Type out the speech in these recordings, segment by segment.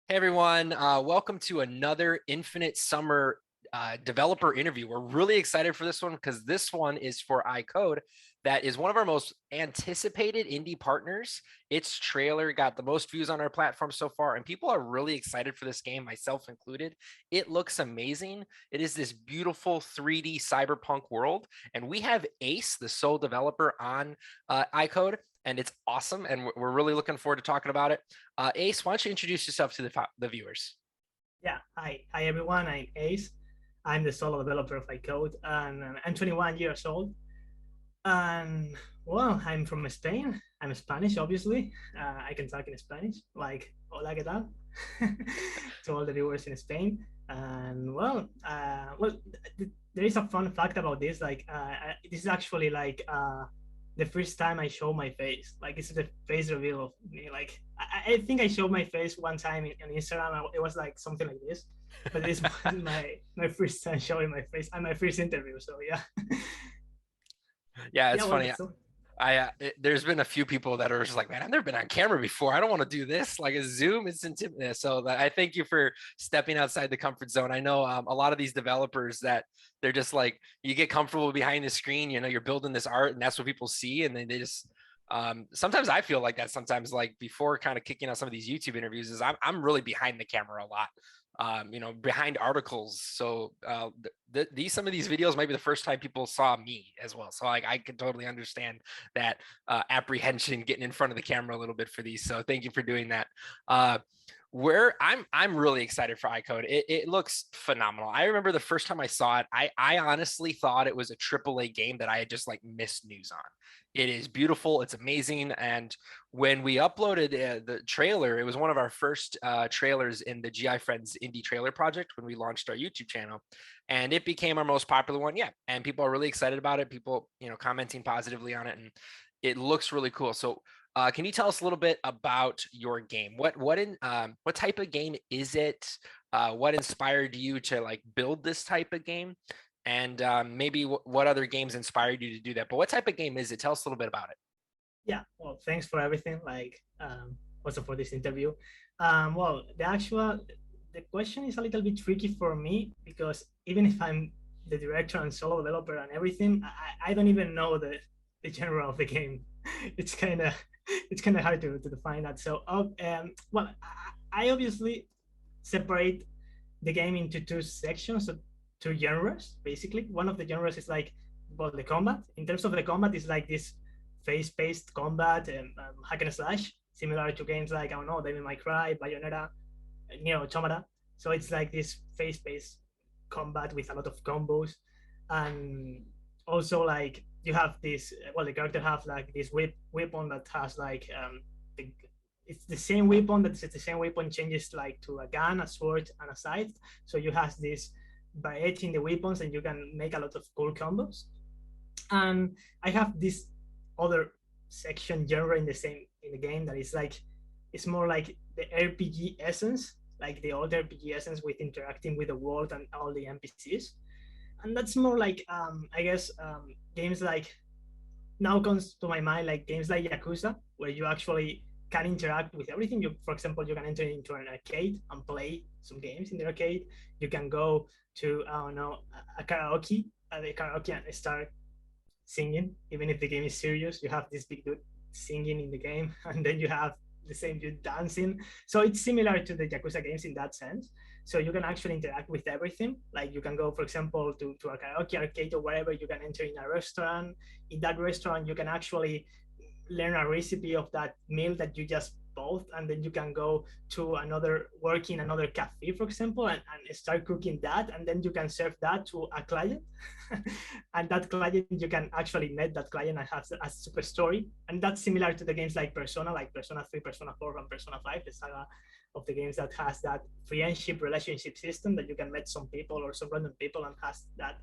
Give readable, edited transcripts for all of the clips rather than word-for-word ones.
Hey everyone, welcome to another Infinite Summer developer interview. We're really excited for this one because this one is for AIKODE. That is one of our most anticipated indie partners. Its trailer got the most views on our platform so far, and people are really excited for this game, myself included. It looks amazing. It is this beautiful 3D cyberpunk world, and we have ACE, the sole developer on AIKODE, and it's awesome, and we're really looking forward to talking about it. Ace, why don't you introduce yourself to the viewers? Yeah, hi everyone. I'm Ace. I'm the solo developer of AIKODE, and I'm 21 years old. And well, I'm from Spain. I'm Spanish, obviously. I can talk in Spanish, like "Hola, ¿qué tal?" to all the viewers in Spain. And there is a fun fact about this. This is actually the first time I show my face. Like, it's the face reveal of me. Like, I think I showed my face one time on Instagram. It was like something like this, but this was my first time showing my face and my first interview. So yeah. Yeah, it's Yeah, well, funny. There's been a few people that are just like, man, I've never been on camera before. I don't want to do this. Like a Zoom, it's intimidating. So I thank you for stepping outside the comfort zone. I know a lot of these developers that they're just like, you get comfortable behind the screen. You know, you're building this art, and that's what people see, and then they just. Sometimes I feel like that. Sometimes, like before, kind of kicking out some of these YouTube interviews, is I'm really behind the camera a lot. Behind articles. So these some of these videos might be the first time people saw me as well. So I can totally understand that apprehension getting in front of the camera a little bit for these. So thank you for doing that. Where I'm really excited for AIKODE. It looks phenomenal. I remember the first time I saw it, I honestly thought it was a AAA game that I had just like missed news on. It is beautiful, it's amazing, and when we uploaded the trailer, it was one of our first trailers in the GiFriends indie trailer project when we launched our YouTube channel, and it became our most popular one yet. And people are really excited about it. People, commenting positively on it, and it looks really cool. So can you tell us a little bit about your game? What type of game is it? What inspired you to like build this type of game? And maybe what other games inspired you to do that? But what type of game is it? Tell us a little bit about it. yeah. Well, thanks for everything. Also for this interview. Well, the question is a little bit tricky for me because even if I'm the director and solo developer and everything, I don't even know the genre of the game. It's kind of hard to define that. So, I obviously separate the game into two sections, so two genres basically. One of the genres is like, well, the combat. In terms of the combat, is like this face-based combat and hack and slash, similar to games like, I don't know, Devil May Cry, Bayonetta, Nier Automata. So it's like this face-based combat with a lot of combos, and also like you have this. Well, the character have like this weapon that has like it's the same weapon. That's the same weapon changes like to a gun, a sword, and a scythe. So you have this variety in the weapons, and you can make a lot of cool combos. And I have this other section genre in the game that is like, it's more like the RPG essence, like the old RPG essence with interacting with the world and all the NPCs. And that's more like I guess games like, now comes to my mind like games like Yakuza, where you actually can interact with everything. For example, you can enter into an arcade and play some games in the arcade. You can go to, I don't know, a karaoke at the karaoke and start singing, even if the game is serious. You have this big dude singing in the game, and then you have the same dude dancing. So it's similar to the Yakuza games in that sense. So you can actually interact with everything. Like you can go, for example, to a karaoke arcade or wherever. You can enter in a restaurant. In that restaurant, you can actually learn a recipe of that meal that you just bought, and then you can go to another cafe, for example, and start cooking that, and then you can serve that to a client. And that client, you can actually met that client and have a super story. And that's similar to the games like Persona 3, Persona 4, and Persona 5, the saga of the games that has that friendship relationship system that you can meet some people or some random people and has that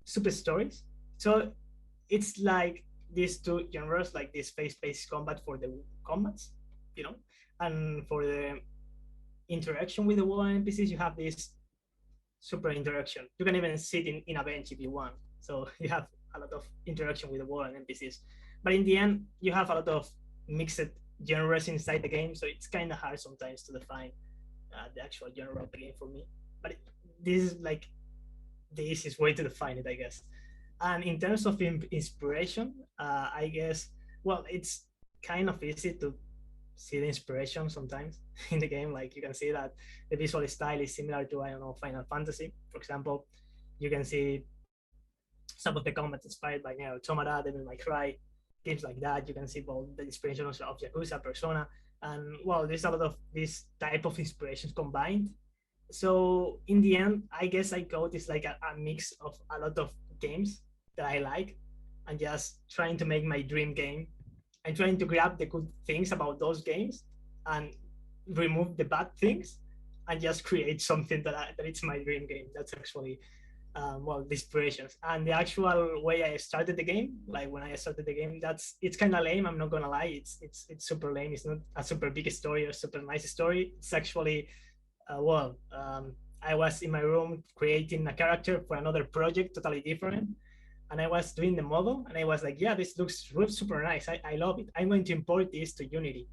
super stories. So it's like these two genres, like this face-based combat for the combats, and for the interaction with the world and NPCs, you have this super interaction. You can even sit in a bench if you want. So you have a lot of interaction with the world and NPCs. But in the end, you have a lot of mixed genres inside the game, so it's kind of hard sometimes to define the actual genre of the game for me. But this is like the easiest way to define it, I guess. And in terms of inspiration, I guess, well, it's kind of easy to see the inspiration sometimes in the game. Like you can see that the visual style is similar to, I don't know, Final Fantasy, for example. You can see some of the combat inspired by Nier Automata, Devil May Cry, games like that. You can see both the inspiration of Yakuza, Persona, and well, there's a lot of this type of inspirations combined. So in the end, I guess AIKODE is like a mix of a lot of games that I like, and just trying to make my dream game. I'm trying to grab the good things about those games and remove the bad things, and just create something that it's my dream game. That's actually well, the inspirations and the actual way I started the game. Like when I started the game, it's kind of lame. I'm not gonna lie. It's super lame. It's not a super big story or super nice story. It's actually well, I was in my room creating a character for another project, totally different. And I was doing the model, and I was like, yeah, this looks super nice. I love it. I'm going to import this to Unity.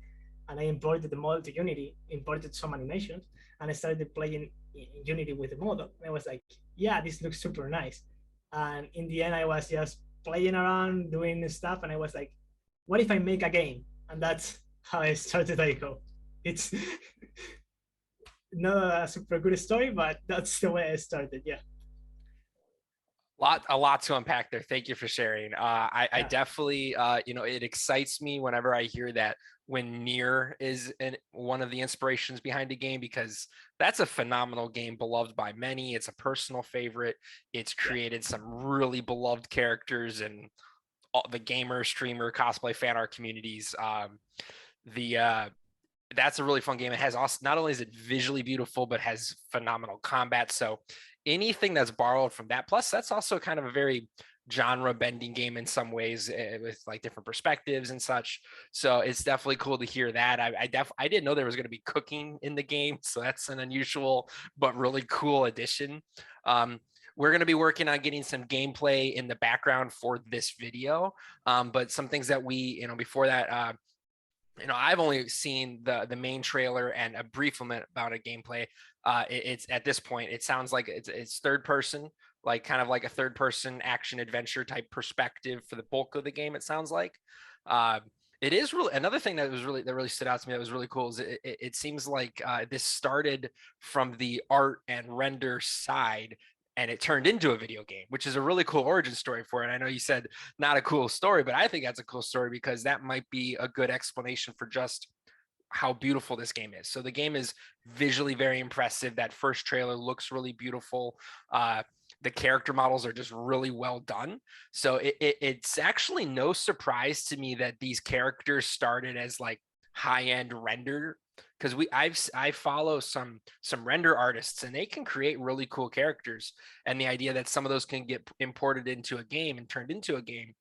And I imported the model to Unity, imported some animations, and I started playing in Unity with the model. And I was like, yeah, this looks super nice. And in the end, I was just playing around, doing stuff, and I was like, what if I make a game? And that's how I started ICO. It's not a super good story, but that's the way I started. Yeah. A lot to unpack there. Thank you for sharing. I Yeah. definitely, it excites me whenever I hear that when Nier is one of the inspirations behind a game, because that's a phenomenal game, beloved by many. It's a personal favorite. It's Yeah. created some really beloved characters and all the gamer, streamer, cosplay, fan art communities. The That's a really fun game. It has also, not only is it visually beautiful, but has phenomenal combat. So anything that's borrowed from that, plus that's also kind of a very genre bending game in some ways, with like different perspectives and such. So it's definitely cool to hear that. I didn't know there was going to be cooking in the game, so that's an unusual but really cool addition. We're going to be working on getting some gameplay in the background for this video, but some things that before that, I've only seen the main trailer and a brief amount of gameplay. It's at this point, it sounds like it's third person, like kind of like a third person action adventure type perspective for the bulk of the game. It sounds like. Uh, it is really another thing that really stood out to me that was really cool is it seems like this started from the art and render side, and it turned into a video game, which is a really cool origin story for it. I know you said not a cool story, but I think that's a cool story because that might be a good explanation for just how beautiful this game is. So the game is visually very impressive. That first trailer looks really beautiful. The character models are just really well done. So it's actually no surprise to me that these characters started as like high-end render, because I follow some render artists and they can create really cool characters, and the idea that some of those can get imported into a game and turned into a game,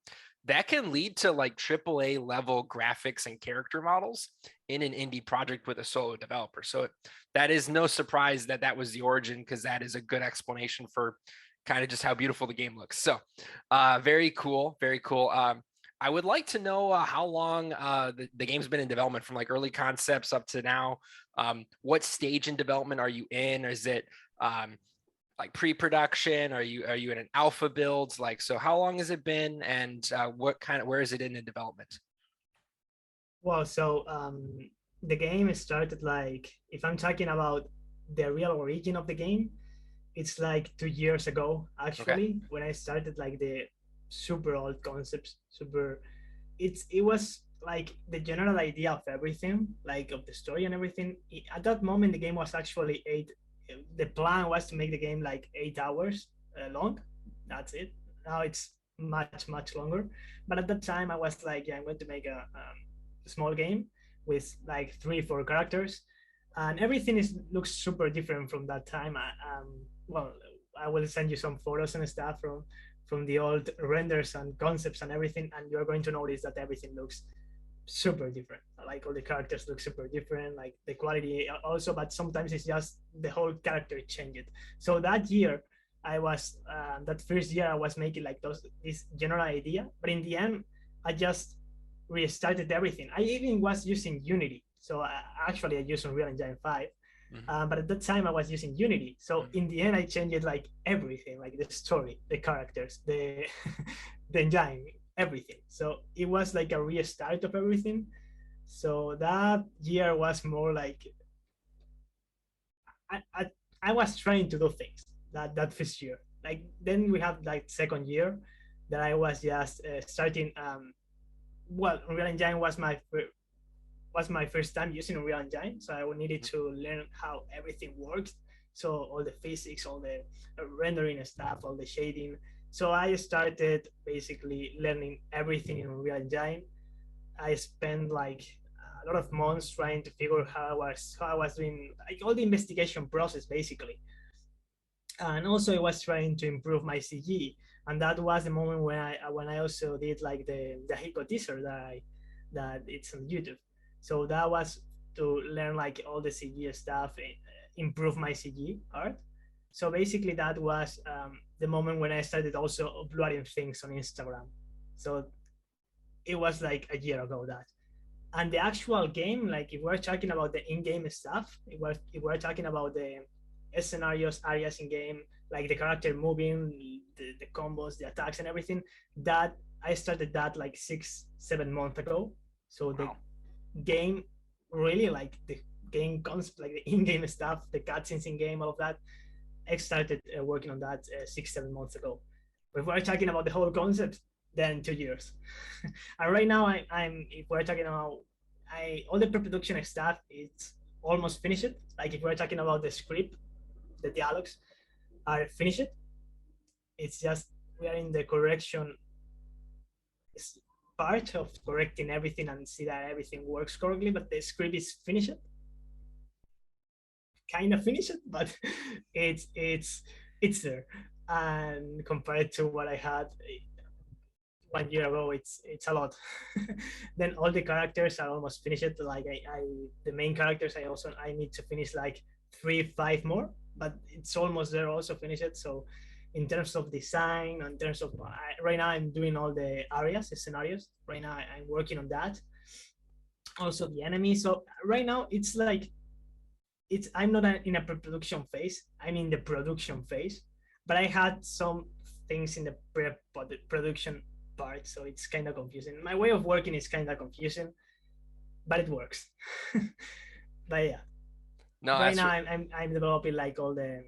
that can lead to like AAA level graphics and character models in an indie project with a solo developer. So that is no surprise that that was the origin, because that is a good explanation for kind of just how beautiful the game looks. So very cool, very cool. I would like to know how long the game's been in development, from like early concepts up to now. What stage in development are you in? Is it like pre-production? Are you in an alpha build? Like, so how long has it been, and where is it in the development? Well, so the game started like, if I'm talking about the real origin of the game, it's like 2 years ago Okay. actually, when I started like the super old concepts, super. It was like the general idea of everything, like of the story and everything. At that moment, the game was actually eight. The plan was to make the game like 8 hours long. That's it. Now it's much longer. But at that time, I was like, yeah, I'm going to make a small game with like 3 4 characters, and everything looks super different from that time. Well, I will send you some photos and stuff from the old renders and concepts and everything, and you're going to notice that everything looks super different. Like all the characters look super different, like the quality also, but sometimes it's just the whole character changed. So that year, that first year, I was making like this general idea, but in the end, I just restarted everything. I even was using Unity. So actually I used Unreal Engine 5. But at that time I was using Unity. So in the end, I changed like everything, like the story, the characters, the the engine, everything. So it was like a restart of everything. So that year was more like I, I, I was trying to do things that first year. Like then we have like second year that I was just starting. Well, Unreal Engine was my first time using Unreal Engine, so I needed to learn how everything works. So all the physics, all the rendering stuff, all the shading. So I started basically learning everything in Unreal Engine. I spent like a lot of months trying to figure how I was doing like all the investigation process basically. And also I was trying to improve my CG, and that was the moment when I also did like the AIKODE teaser that it's on YouTube. So that was to learn like all the CG stuff, improve my CG art. So basically that was the moment when I started also uploading things on Instagram. So it was like a year ago that. And the actual game, like if we're talking about the in-game stuff, if we're talking about the scenarios, areas in game, like the character moving, the combos, the attacks, and everything, that I started that like 6-7 months ago. So the game really like the game concept, like the in-game stuff, the cutscenes in game, all of that. I started working on that 6-7 months ago. But if we're talking about the whole concept, then 2 years. And right now, I'm if we're talking about all the pre-production stuff, it's almost finished. Like if we're talking about the script, the dialogues are finished. It's just we are in the correction part of correcting everything and see that everything works correctly. But the script is finished, kind of finished, but it's there. And compared to what I had 1 year ago, it's a lot. Then all the characters are almost finished. Like the main characters, I need to finish like 3-5 more, but it's almost there, also finished. So in terms of design, in terms of right now I'm doing all the areas, the scenarios. Right now I'm working on that. Also the enemies. So right now it's like I'm not in a pre-production phase. I'm in the production phase, but I had some things in the production part, so it's kind of confusing. My way of working is kind of confusing, but it works. But yeah, No, right now I'm developing like all the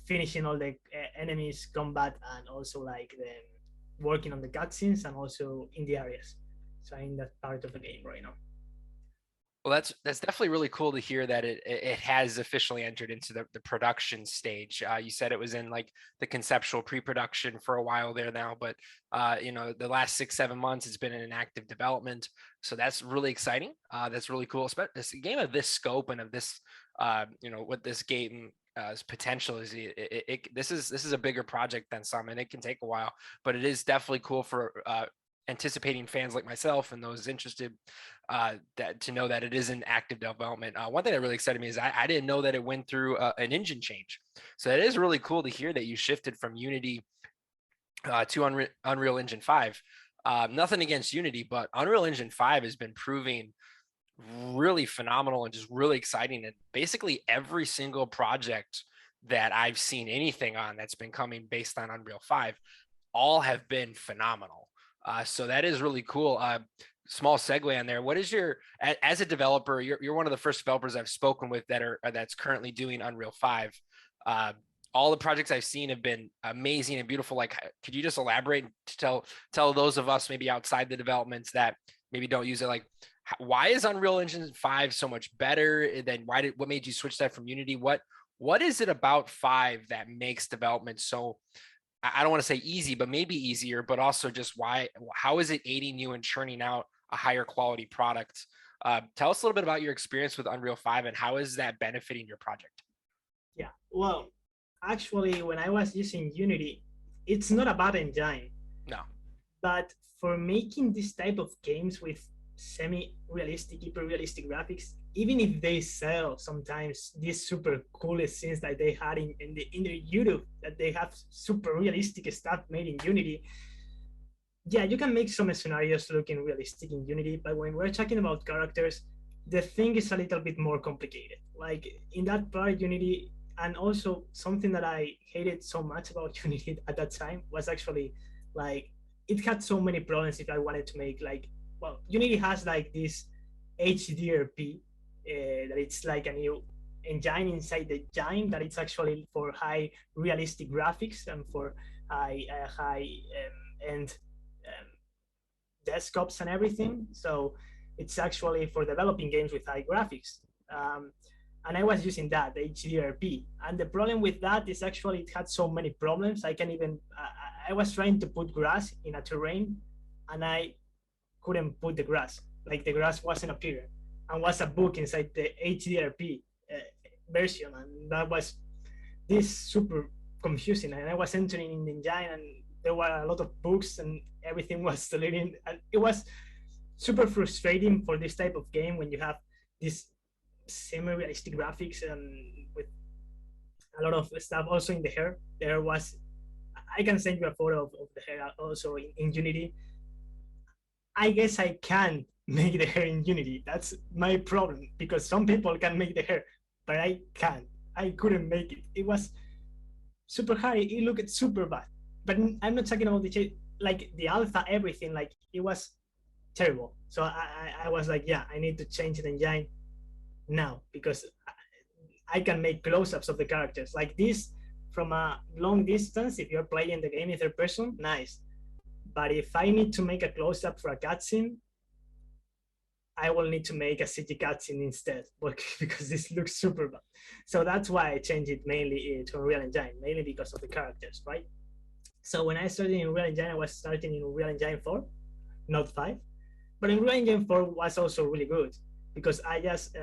finishing all the enemies combat, and also like the working on the cutscenes and also in the areas. So I'm in that part of the game right now. Well, that's definitely really cool to hear that it has officially entered into the production stage. You said it was in like the conceptual pre-production for a while there now, but the last 6-7 months it's been in an active development. So that's really exciting. That's really cool. This game of this scope and of this, what this game potential is. This is a bigger project than some, and it can take a while, but it is definitely cool for anticipating fans like myself and those interested that to know that it is in active development. One thing that really excited me is I didn't know that it went through an engine change. So it is really cool to hear that you shifted from Unity to Unreal Engine 5. Nothing against Unity, but Unreal Engine 5 has been proving really phenomenal and just really exciting. And basically every single project that I've seen anything on that's been coming based on Unreal 5, all have been phenomenal. So that is really cool. Small segue on there. What is as a developer, you're one of the first developers I've spoken with that's currently doing Unreal 5. All the projects I've seen have been amazing and beautiful. Like, could you just elaborate to tell those of us maybe outside the developments that maybe don't use it, like why is Unreal Engine 5 so much better than what made you switch that from Unity? What is it about 5 that makes development so, I don't want to say easy, but maybe easier, but also just how is it aiding you in churning out a higher quality product? Tell us a little bit about your experience with Unreal 5 and how is that benefiting your project? Yeah, well, actually, when I was using Unity, it's not a bad engine. No. But for making this type of games with semi-realistic, hyper-realistic graphics, even if they sell sometimes these super cool scenes that they had in their YouTube, that they have super realistic stuff made in Unity, yeah, you can make some scenarios looking realistic in Unity, but when we're talking about characters, the thing is a little bit more complicated. Like in that part, Unity, and also something that I hated so much about Unity at that time was actually like it had so many problems if I wanted to make like, well, Unity has like this HDRP that it's like a new engine inside the engine that it's actually for high realistic graphics and for high end um, desktops and everything. So it's actually for developing games with high graphics. And I was using that, the HDRP. And the problem with that is actually it had so many problems. I can even, I was trying to put grass in a terrain and I couldn't put the grass. Like the grass wasn't appearing and was a book inside the HDRP version. And that was this super confusing. And I was entering in the engine and there were a lot of books and everything was deleting. And it was super frustrating for this type of game when you have this semi-realistic graphics and with a lot of stuff. Also in the hair, there was, I can send you a photo of the hair also in Unity. I guess I can make the hair in Unity. That's my problem because some people can make the hair, but I can't. I couldn't make it. It was super high. It looked super bad. But I'm not talking about like the alpha, everything. Like it was terrible. So I was like, yeah, I need to change the engine now because I can make close-ups of the characters like this from a long distance. If you're playing the game in third person, nice. But if I need to make a close-up for a cutscene, I will need to make a CG cutscene instead because this looks super bad. So that's why I changed it mainly to Unreal Engine, mainly because of the characters, right? So when I started in Unreal Engine, I was starting in Unreal Engine 4, not 5. But Unreal Engine 4 was also really good because I just,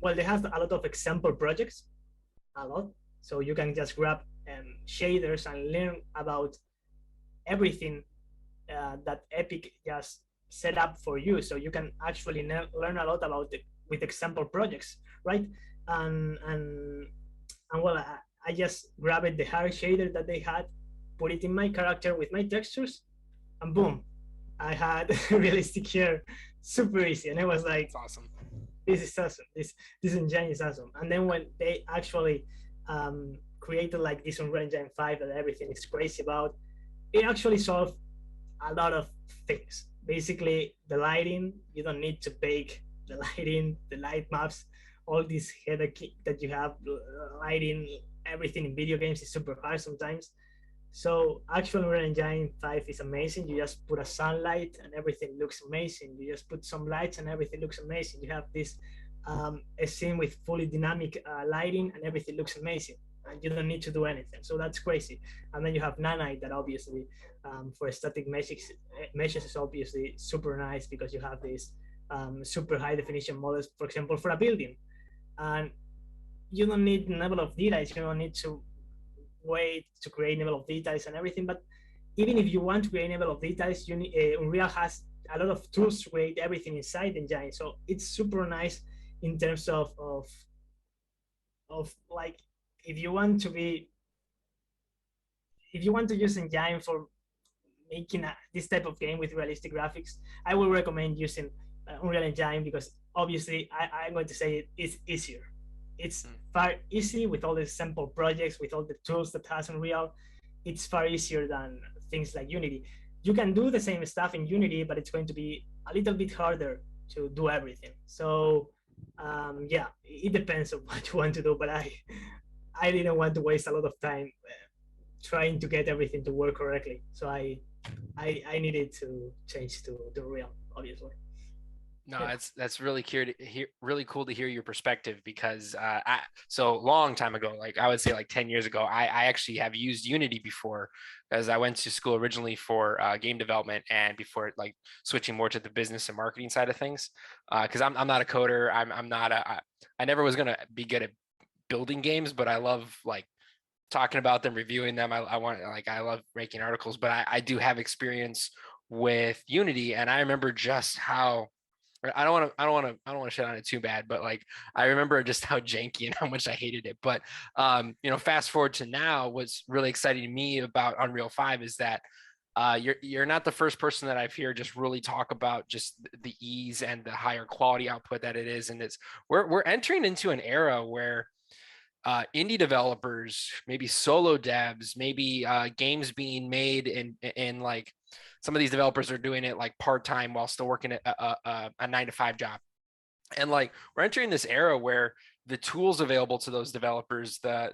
well, they have a lot of example projects, a lot. So you can just grab shaders and learn about everything that Epic just set up for you. So you can actually learn a lot about it with example projects, right? And well, I just grabbed the hair shader that they had, put it in my character with my textures, and boom, I had realistic hair, super easy. And I was like, It's awesome. this is awesome. This engine is awesome. And then when they actually created like this Unreal Engine 5 that everything is crazy about, it actually solved a lot of things. Basically, the lighting, you don't need to bake the lighting, the light maps, all this headache that you have, lighting, everything in video games is super hard sometimes. So actual Unreal Engine 5 is amazing. You just put a sunlight and everything looks amazing. You just put some lights and everything looks amazing. You have this a scene with fully dynamic lighting and everything looks amazing. And you don't need to do anything. So that's crazy. And then you have Nanite that obviously for static meshes is obviously super nice because you have these super high definition models, for example, for a building. And you don't need level of details. You don't need to wait to create level of details and everything. But even if you want to create level of details, Unreal has a lot of tools to create everything inside the engine. So it's super nice in terms of like if you want to be if you want to use engine for making this type of game with realistic graphics, I will recommend using Unreal Engine because obviously I'm going to say it's easier. It's far easy with all the sample projects, with all the tools that has Unreal. It's far easier than things like Unity. You can do the same stuff in Unity, but it's going to be a little bit harder to do everything. So yeah, it depends on what you want to do. But I didn't want to waste a lot of time trying to get everything to work correctly. So I needed to change to the Unreal, obviously. No, that's really really cool to hear your perspective because so long time ago, like I would say like 10 years ago, I actually have used Unity before because I went to school originally for game development and before like switching more to the business and marketing side of things. Because I'm not a coder, I'm not I never was gonna be good at building games, but I love like talking about them, reviewing them. I want like I love making articles, but I do have experience with Unity, and I remember just how I don't want to shit on it too bad, but like I remember just how janky and how much I hated it. But you know, fast forward to now, what's really exciting to me about Unreal 5 is that You're not the first person that I've heard just really talk about just the ease and the higher quality output that it is, and it's we're entering into an era where indie developers, maybe solo devs, maybe games being made in like some of these developers are doing it like part time while still working at a 9 to 5 job, and like we're entering this era where the tools available to those developers, the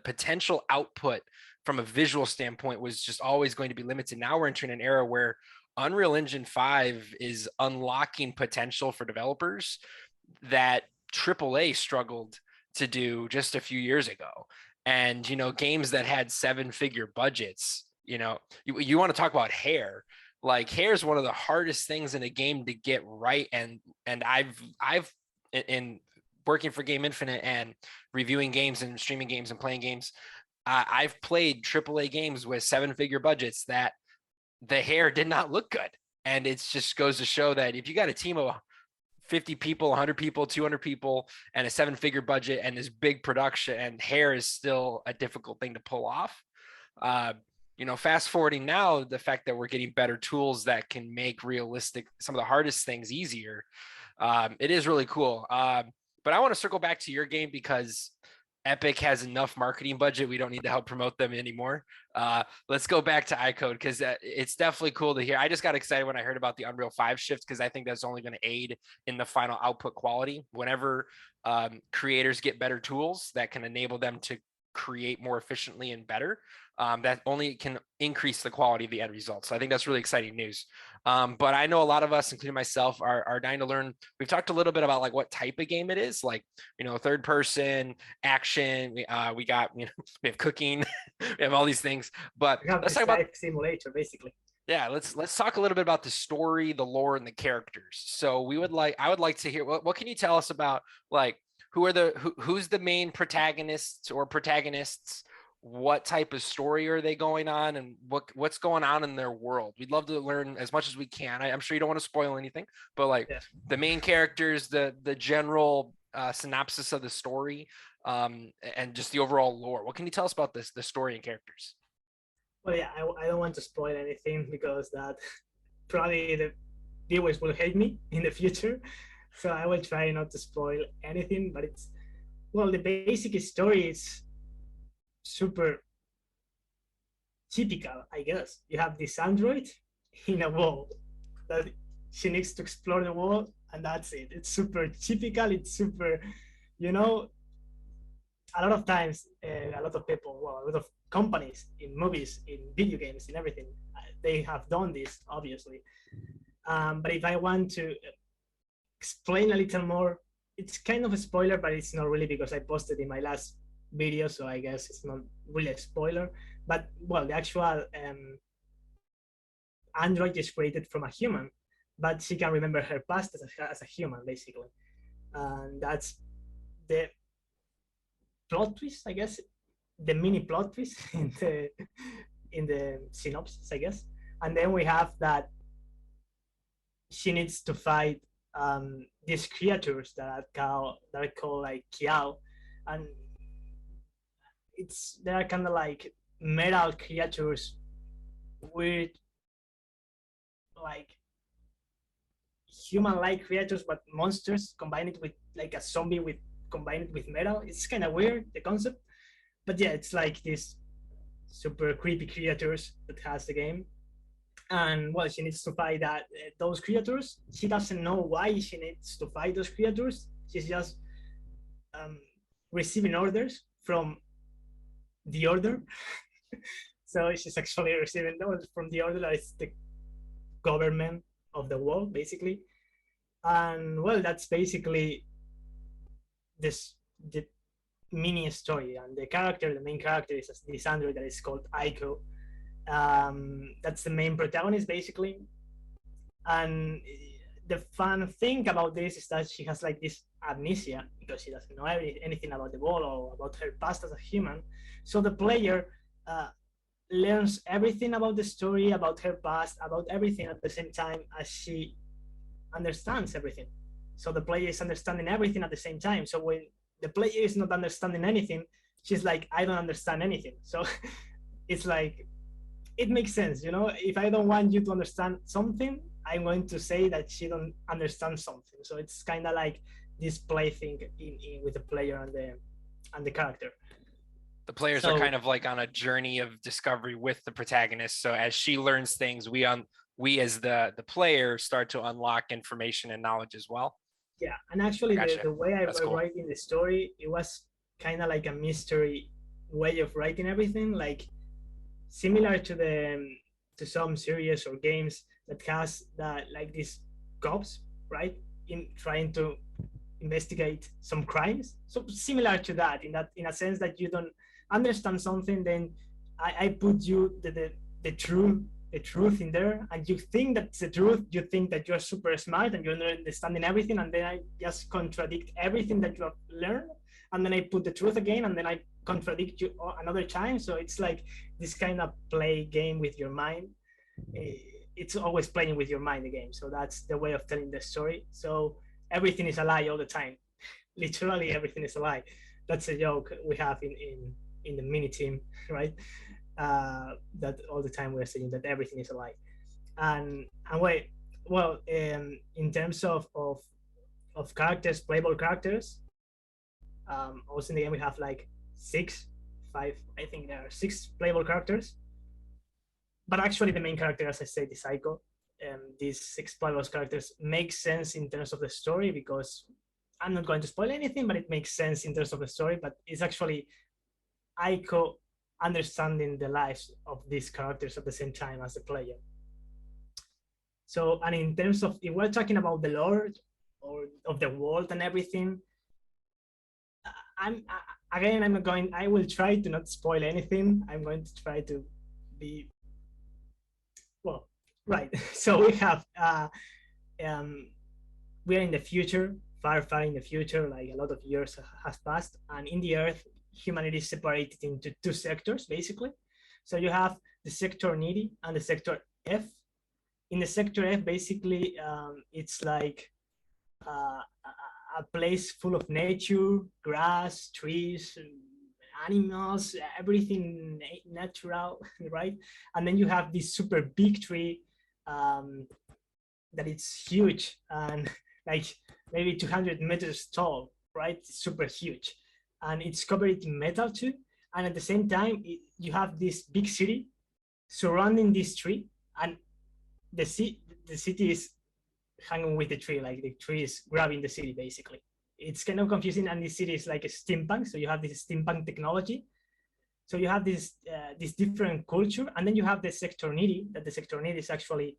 potential output from a visual standpoint was just always going to be limited. Now we're entering an era where Unreal Engine 5 is unlocking potential for developers that AAA struggled to do just a few years ago. And games that had 7-figure budgets, you want to talk about hair. Like hair is one of the hardest things in a game to get right. And I've in working for Game Infinite and reviewing games and streaming games and playing games, I've played AAA games with 7-figure budgets that the hair did not look good. And it just goes to show that if you got a team of 50 people, 100 people, 200 people, and a 7-figure budget and this big production, and hair is still a difficult thing to pull off. Fast forwarding now, the fact that we're getting better tools that can make realistic some of the hardest things easier, it is really cool. But I want to circle back to your game because Epic has enough marketing budget. We don't need to help promote them anymore. Let's go back to AIKODE because it's definitely cool to hear. I just got excited when I heard about the Unreal 5 shift because I think that's only going to aid in the final output quality. Whenever creators get better tools that can enable them to create more efficiently and better, that only can increase the quality of the end result. So I think that's really exciting news. But I know a lot of us, including myself, are dying to learn. We've talked a little bit about like what type of game it is, like third person action. We got we have cooking, we have all these things. But let's talk about simulator basically. Yeah, let's talk a little bit about the story, the lore, and the characters. So I would like to hear what can you tell us about like who's the main protagonists or protagonists? What type of story are they going on, and what's going on in their world? We'd love to learn as much as we can. I'm sure you don't want to spoil anything, but like the main characters, the general synopsis of the story, and just the overall lore. What can you tell us about the story and characters? Well, yeah, I don't want to spoil anything because that probably the viewers will hate me in the future. So I will try not to spoil anything, but the basic story is super typical, I guess. You have this android in a world that she needs to explore the world, and that's it. It's super typical. It's super, a lot of times, a lot of people, a lot of companies in movies, in video games, in everything, they have done this, obviously. But if I want to explain a little more, it's kind of a spoiler, but it's not really because I posted in my last video, so I guess it's not really a spoiler. But the actual android is created from a human, but she can remember her past as a human, basically. And that's the plot twist, I guess, the mini plot twist in the synopsis, I guess. And then we have that she needs to fight these creatures that are called like Kiao, and they are kind of like metal creatures, weird, like human-like creatures, but monsters combined with like a zombie combined with metal. It's kind of weird, the concept, but yeah, it's like these super creepy creatures that has the game. And she needs to fight those creatures. She doesn't know why she needs to fight those creatures. She's just receiving orders from the Order. So she's actually receiving orders from the Order. It's the government of the world, basically. And that's basically the mini story. And the main character is this android that is called Aiko. That's the main protagonist, basically. And the fun thing about this is that she has like this amnesia because she doesn't know anything about the world or about her past as a human. So the player learns everything about the story, about her past, about everything at the same time as she understands everything. So the player is understanding everything at the same time. So when the player is not understanding anything, she's like, I don't understand anything. So it's like it makes sense, you know. If I don't want you to understand something, I'm going to say that she don't understand something. So it's kind of like this play thing with the player and the character. The players are So kind of like on a journey of discovery with the protagonist. So as she learns things, we as the player start to unlock information and knowledge as well. yeah, and I actually gotcha. the way I That's cool. write in the story, it was kind of like a mystery way of writing everything, like similar to some series or games that has that like these cops, right, in trying to investigate some crimes. So similar to that, in a sense that you don't understand something, then I put you the truth, the truth in there, and you think that's the truth. You think that you're super smart and you're not understanding everything, and then I just contradict everything that you have learned, and then I put the truth again, and then I contradict you another time. So it's like this kind of play game with your mind. It's always playing with your mind, the game. So that's the way of telling the story. So everything is a lie all the time. Literally everything is a lie. That's a joke we have in the mini team, right? That all the time we're saying that everything is a lie. And wait, well, in terms of characters, playable characters, also in the game we have like six, five. I think there are six playable characters. But actually, the main character, as I said, is Aiko. These six playable characters make sense in terms of the story because I'm not going to spoil anything, but it makes sense in terms of the story. But it's actually Aiko understanding the lives of these characters at the same time as the player. So, and in terms of if we're talking about the lore or of the world and everything, I'm again, I will try to not spoil anything. I'm going to try to be well, right. So we have um, we are in the future, far, far in the future, like a lot of years have passed, and in the Earth, humanity is separated into two sectors, basically. So you have the sector Niti and the sector F. In the sector F, basically, it's like a place full of nature, grass, trees, animals, everything natural, right? And then you have this super big tree um, that it's huge and like maybe 200 meters tall, right? It's super huge. And it's covered in metal too. And at the same time, you have this big city surrounding this tree, and the, the city is hanging with the tree, like the tree is grabbing the city basically. It's kind of confusing, and this city is like a steampunk, so you have this steampunk technology. So you have this different culture, and then you have the sector Niti. That the sector Niti is actually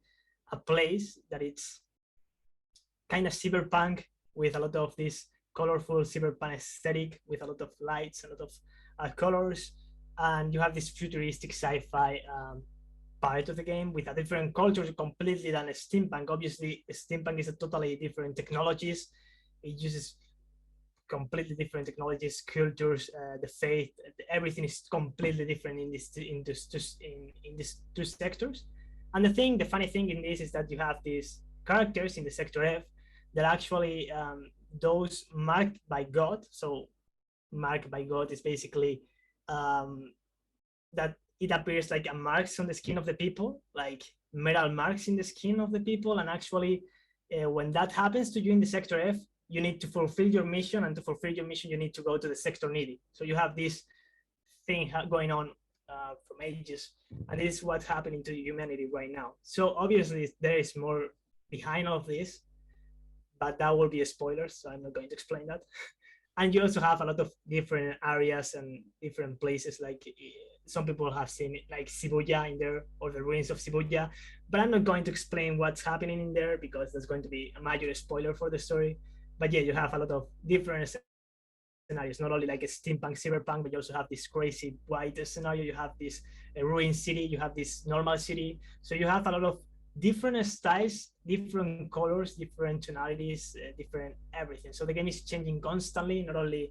a place that it's kind of cyberpunk with a lot of this colorful cyberpunk aesthetic with a lot of lights, a lot of colors, and you have this futuristic sci-fi part of the game with a different culture completely than a steampunk. Obviously, steampunk is a totally different technologies. It uses completely different technologies, cultures, the faith, everything is completely different in these two sectors. And the funny thing in this is that you have these characters in the sector F that actually those marked by God. So marked by God is basically that it appears like a marks on the skin of the people, like metal marks in the skin of the people. And actually, when that happens to you in the sector F, you need to fulfill your mission, and to fulfill your mission, you need to go to the sector Niti. So you have this thing going on from ages, and this is what's happening to humanity right now. So obviously, there is more behind all of this, but that will be a spoiler, so I'm not going to explain that. And you also have a lot of different areas and different places, like some people have seen it, like Shibuya in there, or the ruins of Shibuya, but I'm not going to explain what's happening in there because that's going to be a major spoiler for the story. But yeah, you have a lot of different scenarios, not only like a steampunk cyberpunk, but you also have this crazy white scenario, you have this ruined city, you have this normal city. So you have a lot of different styles, different colors, different tonalities, different everything. So the game is changing constantly, not only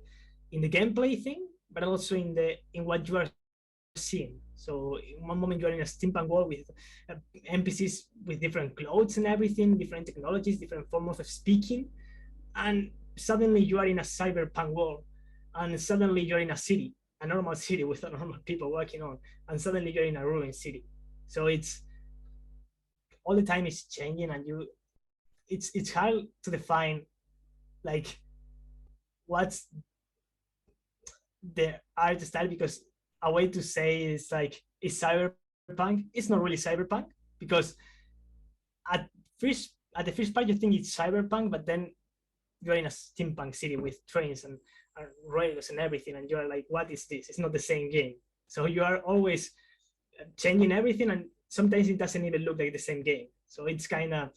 in the gameplay thing, but also in what you are seeing. So in one moment you're in a steampunk world with NPCs with different clothes and everything, different technologies, different forms of speaking, and suddenly you are in a cyberpunk world, and suddenly you're in a city, a normal city with normal people working on, and suddenly you're in a ruined city. So it's all the time is changing, and it's hard to define like what's the art style, because a way to say is like is cyberpunk. It's not really cyberpunk because at at the first part you think it's cyberpunk, but then you're in a steampunk city with trains and rails and everything, and you're like, what is this? It's not the same game. So you are always changing everything, and sometimes it doesn't even look like the same game. So it's kind of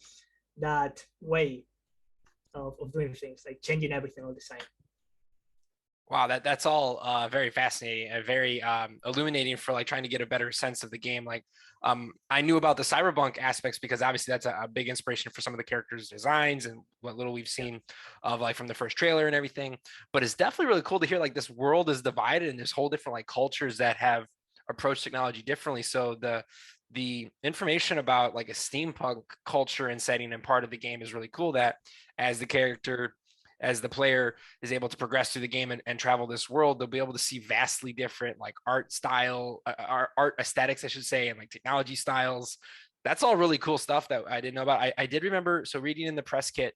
that way of doing things, like changing everything all the time. Wow, that's all very fascinating and very illuminating for like trying to get a better sense of the game. Like, I knew about the cyberpunk aspects because obviously that's a big inspiration for some of the characters' designs and what little we've seen of like from the first trailer and everything. But it's definitely really cool to hear like this world is divided and there's whole different like cultures that have approached technology differently. So the information about like a steampunk culture and setting and part of the game is really cool. That as the character as the player is able to progress through the game and travel this world, they'll be able to see vastly different like art style, art aesthetics, I should say, and like technology styles. That's all really cool stuff that I didn't know about. I did remember, so reading in the press kit,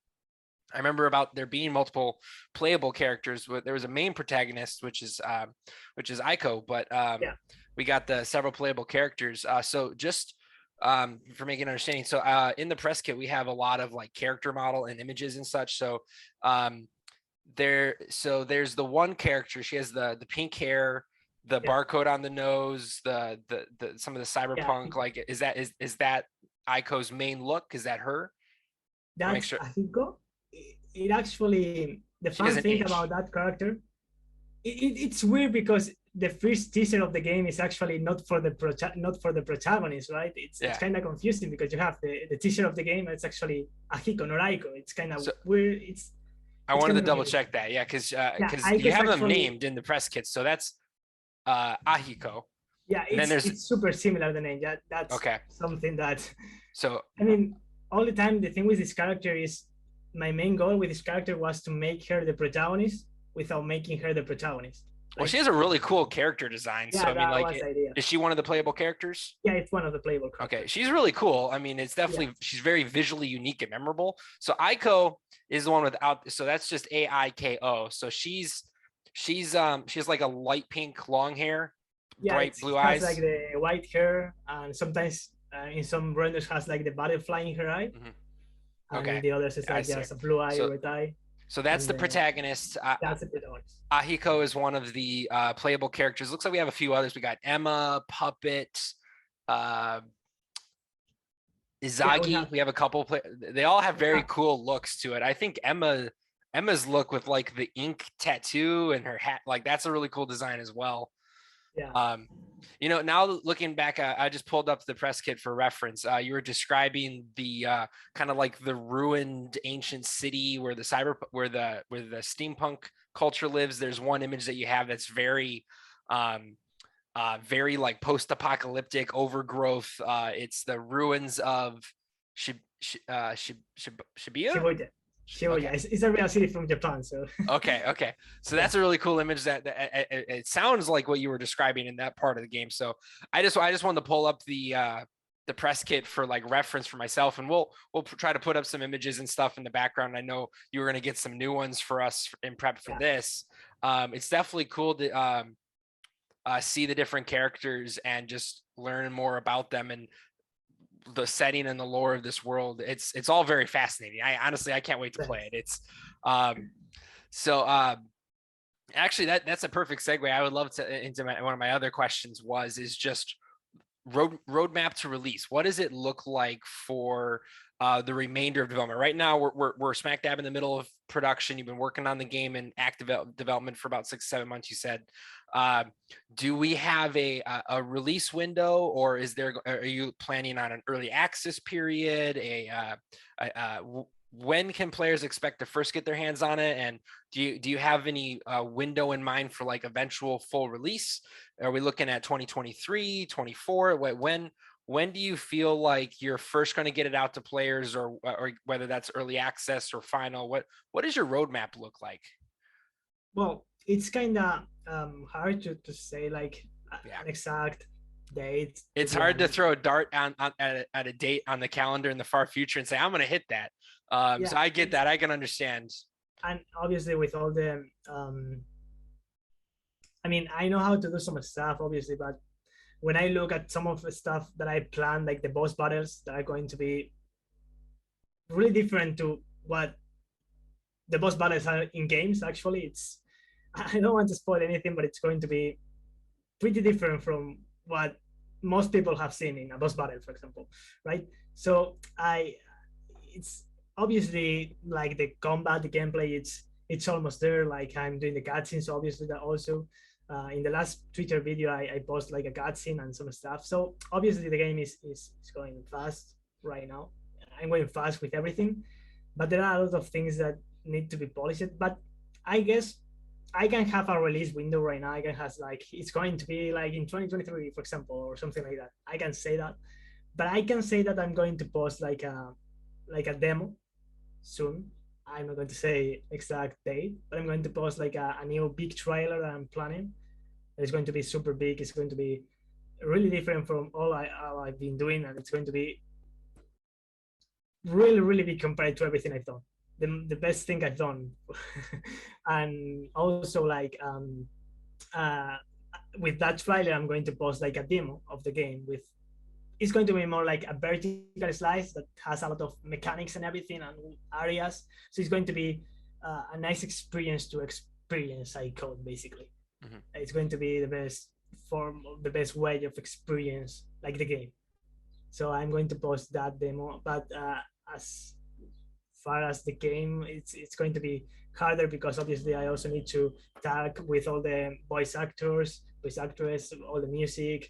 I remember about there being multiple playable characters. There was a main protagonist, which is AIKODE, but Yeah, we got the several playable characters. So just for making an understanding, so in the press kit we have a lot of like character model and images and such. So there's the one character, she has the pink hair, the yeah, barcode on the nose, the some of the yeah. cyberpunk, like is that AIKODE's main look? Is that her? To make That's sure Ahiko. It actually, the she fun doesn't thing age. about that character, it's weird because the first teaser of the game is actually not for the protagonist, right? It's Yeah. kind of confusing because you have the teaser of the game, and it's actually Ahiko, not Aiko. It's kind of So weird. I It's wanted kind to of double confusing. check that. Yeah, Yeah, because Aiko you is have them actually, named in the press kits. So that's Ahiko. yeah, And then there's it's super similar, the name. That's okay. something that, So I mean, all the time the thing with this character is, my main goal with this character was to make her the protagonist without making her the protagonist. well, she Like, has a really cool character design. So yeah, I mean, that like, was the idea. is she one of the playable characters? Yeah, it's one of the playable Okay, characters. she's really cool. I mean, it's Yeah, definitely she's very visually unique and memorable. So Aiko is the one without. So that's just AIKO. So she has like a light pink long hair, yeah, bright it blue has like eyes. the white hair, and sometimes in some renders has like the butterfly in her eye, Mhm. and in Okay, the others it's I like see. just a blue eye, So red eye, so that's and the protagonist. that's the protagonist. Ahiko is one of the playable characters. Looks like we have a few others. We got Emma, Puppet, uh, Yeah, Izagi. We have a couple. They all have we very have cool looks to it. I think Emma's look with like the ink tattoo and her hat, like that's a really cool design as well. yeah, Um, now looking back, I just pulled up the press kit for reference. You were describing the kind of like the ruined ancient city where the steampunk culture lives. There's one image that you have that's um, very like post-apocalyptic overgrowth. It's the ruins of Shibuya. Shibuya. Shibuya. Okay. It's a real city from Japan, so Okay. So yeah, that's a really cool image that it sounds like what you were describing in that part of the game. So I just wanted to pull up the press kit for like reference for myself, and we'll try to put up some images and stuff in the background. I know you were going to get some new ones for us in prep for yeah, this. It's definitely cool to see the different characters and just learn more about them and the setting and the lore of this world. It's all very fascinating. I honestly I can't wait to play thanks. it. It's so actually that's a perfect segue. I would love to into one of my other questions is just roadmap to release. What does it look like for the remainder of development? Right now, we're smack dab in the middle of production. You've been working on the game in active development for about 6-7 months. You said, uh, do we have a release window, or are you planning on an early access period? When can players expect to first get their hands on it? And do you have any window in mind for like eventual full release? Are we looking at 2023, 24? When do you feel like you're first going to get it out to players, or whether that's early access or final? What does your roadmap look like? Well, it's kind of hard to say like Yeah. an exact date, to It's be hard to honest. throw a dart at a date on the calendar in the far future and say I'm going to hit that. Yeah, So I get it's, that. I can understand. and obviously with all the I mean, I know how to do some stuff, obviously, but when I look at some of the stuff that I plan, like the boss battles that are going to be really different to what the boss battles are in games, actually, it's I don't want to spoil anything, but it's going to be pretty different from what most people have seen in a boss battle, for example, right? So it's obviously like the combat, the gameplay, it's almost there. Like I'm doing the cutscenes, so obviously that also. In the last Twitter video, I post like a cutscene and some stuff. So obviously the game is going fast right now. I'm going fast with everything, but there are a lot of things that need to be polished. But I guess I can have a release window right now. I can have like it's going to be like in 2023, for example, or something like that. I can say that, but I can say that I'm going to post like a demo soon. I'm not going to say exact date, but I'm going to post like a new big trailer that I'm planning. It's going to be super big. It's going to be really different from all I've been doing, and it's going to be really really big compared to everything I've done. The best thing I've done, and also like uh, with that trailer, I'm going to post like a demo of the game with. It's going to be more like a vertical slice that has a lot of mechanics and everything and areas. So it's going to be a nice experience to experience AIKODE basically. Mhm. It's going to be the best form, the best way of experience like the game. So I'm going to post that demo, but as far as the game, it's going to be harder because obviously I also need to tag with all the voice actors, all the music.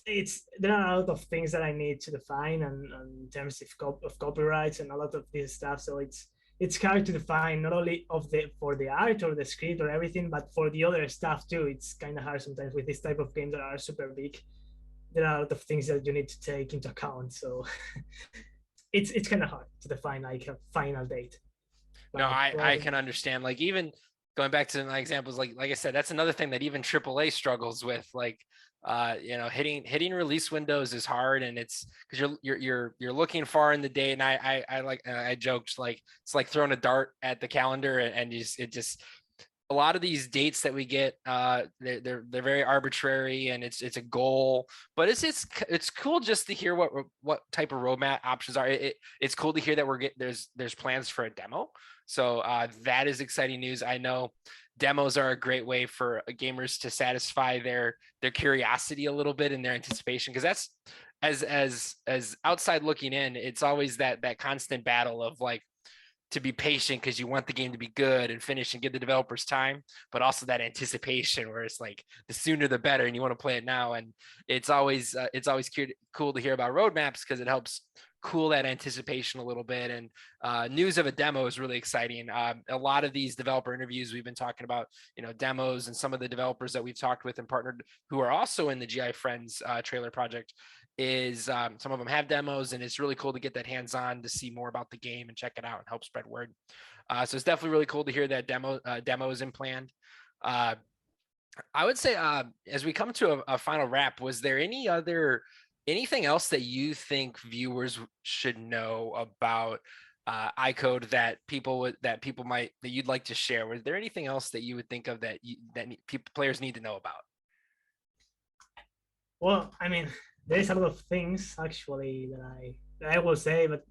It's there are a lot of things that I need to define and in terms of copyrights and a lot of this stuff. So it's hard to define not only of the for the art or the script or everything, but for the other stuff too. It's kind of hard sometimes with this type of games that are super big. There are a lot of things that you need to take into account. So it's kind of hard to define like a final date. No, But I probably can understand. Like even going back to my examples, like I said, that's another thing that even AAA struggles with. Like hitting release windows is hard, and it's because you're looking far in the day. And I like I joked like it's like throwing a dart at the calendar, and it just a lot of these dates that we get they're very arbitrary, and it's a goal, but it's cool just to hear what type of roadmap options are. It's cool to hear that there's plans for a demo, so that is exciting news. I know demos are a great way for gamers to satisfy their curiosity a little bit and their anticipation, because that's as outside looking in, it's always that constant battle of like to be patient because you want the game to be good and finish and give the developers time, but also that anticipation where it's like the sooner the better and you want to play it now. And it's always cool to hear about roadmaps because it helps cool that anticipation a little bit. And news of a demo is really exciting. A lot of these developer interviews we've been talking about, demos, and some of the developers that we've talked with and partnered who are also in the GiFriends trailer project is some of them have demos, and it's really cool to get that hands-on to see more about the game and check it out and help spread word. So it's definitely really cool to hear that demo is in planned. I would say as we come to a final wrap, was there anything else that you think viewers should know about AIKODE that you'd like to share? Was there anything else that you would think of that players need to know about? well, I mean, there's a lot of things actually that I will say, but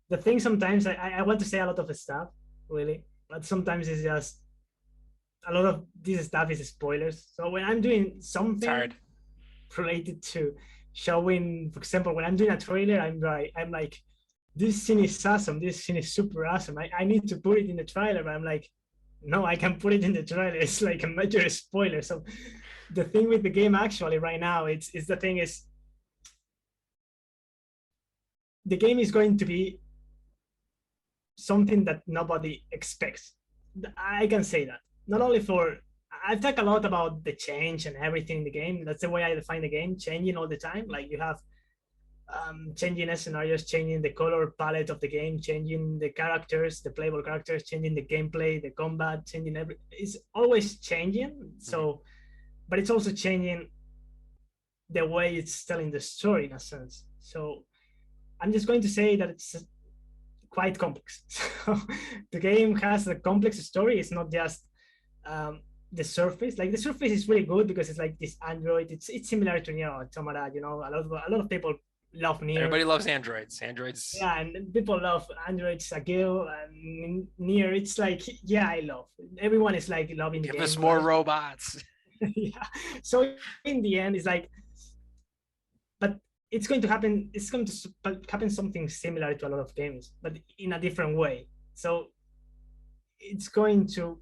the thing sometimes I want to say a lot of stuff really, but sometimes it's just a lot of this stuff is spoilers. So when I'm doing It's something hard. related to showing, for example, when I'm doing a trailer, I'm like, this scene is awesome. This scene is super awesome. I need to put it in the trailer, but I'm like, no, I can put it in the trailer. It's like a major spoiler. So the thing with the game actually right now, it's the thing is the game is going to be something that nobody expects. I can say that. Not only for I've talked a lot about the change and everything in the game. That's the way I define the game, changing all the time. Like you have changing scenarios, changing the color palette of the game, changing the characters, the playable characters, changing the gameplay, the combat, changing It's always changing. Mhm. So, but it's also changing the way it's telling the story in a sense. So I'm just going to say that it's quite complex. So the game has a complex story. It's not just the surface. Like the surface is really good because it's like this Android. It's similar to Automata. A lot of people love Nier. Everybody loves androids. Yeah, and people love androids. Agil and Nier. It's like, yeah, I love. Everyone is like loving the game. Give us more robots. Yeah. So in the end, it's like, but it's going to happen. It's going to happen something similar to a lot of games, but in a different way. So it's going to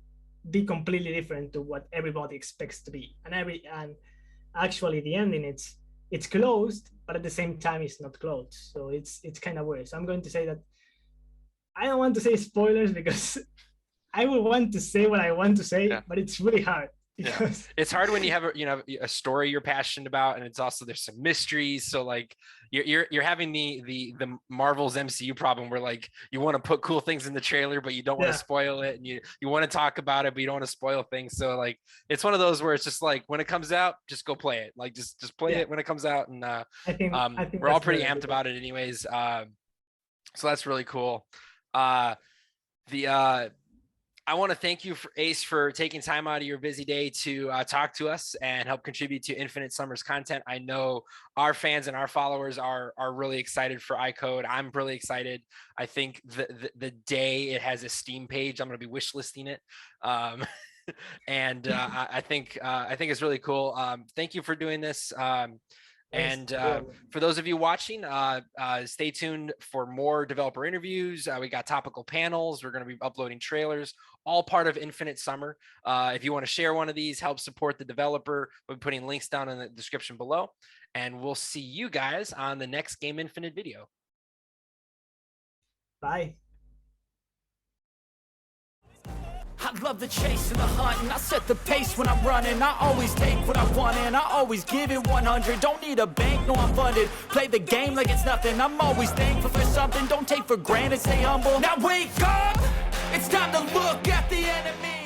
be completely different to what everybody expects to be, and actually the ending it's closed, but at the same time it's not closed. So it's kind of weird. So I'm going to say that I don't want to say spoilers because I will want to say what I want to say, but it's really hard. Yeah. It's hard when you have a story you're passionate about, and it's also there's some mysteries. So like you're having the Marvel's MCU problem where like you want to put cool things in the trailer, but you don't want to spoil it, and you want to talk about it, but you don't want to spoil things. So like it's one of those where it's just like when it comes out, just go play it. Like just play it when it comes out, and I think we're all pretty amped about it anyways. So that's really cool. I want to thank you, Ace, for taking time out of your busy day to talk to us and help contribute to Infinite Summer's content. I know our fans and our followers are really excited for AIKODE. I'm really excited. I think the day it has a Steam page, I'm going to be wish listing it. And I think it's really cool. Thank you for doing this. And for those of you watching, stay tuned for more developer interviews. We got topical panels. We're going to be uploading trailers, all part of Infinite Summer. If you want to share one of these, help support the developer, we'll be putting links down in the description below. And we'll see you guys on the next Game Infinite video. Bye. I love the chase and the hunt, and I set the pace when I'm running. I always take what I want and I always give it 100. Don't need a bank, no, I'm funded. Play the game like it's nothing. I'm always thankful for something. Don't take for granted, stay humble. Now wake up, it's time to look at the enemy.